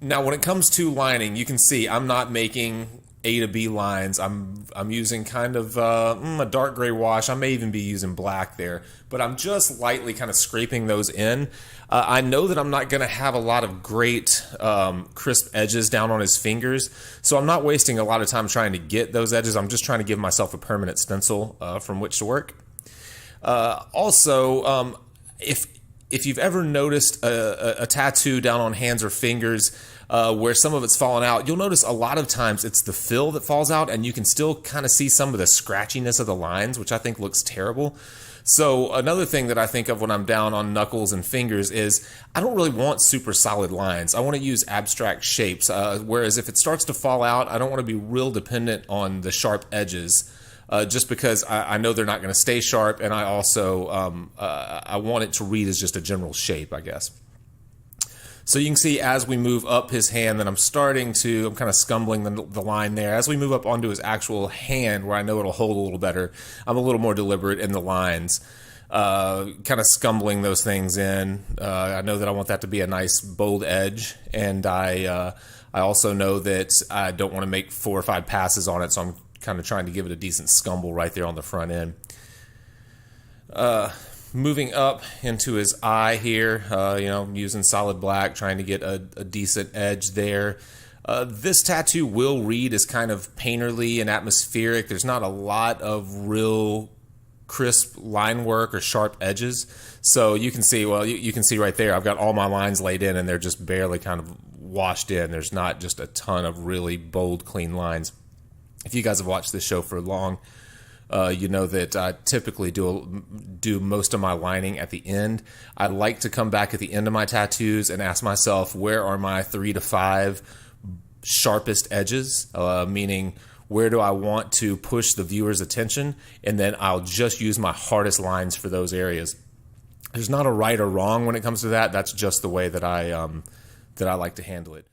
Now, when it comes to lining, you can see I'm not making A to B lines. I'm using kind of a dark gray wash. I may even be using black there, but I'm just lightly kind of scraping those in. I know that I'm not going to have a lot of great crisp edges down on his fingers, so I'm not wasting a lot of time trying to get those edges. I'm just trying to give myself a permanent stencil from which to work. Also, if you've ever noticed a tattoo down on hands or fingers where some of it's fallen out, you'll notice a lot of times it's the fill that falls out, and you can still kind of see some of the scratchiness of the lines, which I think looks terrible. So another thing that I think of when I'm down on knuckles and fingers is I don't really want super solid lines. I want to use abstract shapes, whereas if it starts to fall out, I don't want to be real dependent on the sharp edges. Just because I know they're not going to stay sharp, and I also I want it to read as just a general shape, I guess. So you can see as we move up his hand that I'm kind of scumbling the line there. As we move up onto his actual hand, where I know it'll hold a little better, I'm a little more deliberate in the lines, kind of scumbling those things in. I know that I want that to be a nice bold edge, and I also know that I don't want to make 4 or 5 passes on it, so I'm kind of trying to give it a decent scumble right there on the front end. Moving up into his eye here, using solid black, trying to get a decent edge there. This tattoo will read as kind of painterly and atmospheric. There's not a lot of real crisp line work or sharp edges. So you can see, you can see right there, I've got all my lines laid in and they're just barely kind of washed in. There's not just a ton of really bold, clean lines. If you guys have watched this show for long, you know that I typically do most of my lining at the end. I like to come back at the end of my tattoos and ask myself, where are my 3 to 5 sharpest edges? Meaning, where do I want to push the viewer's attention? And then I'll just use my hardest lines for those areas. There's not a right or wrong when it comes to that. That's just the way that I like to handle it.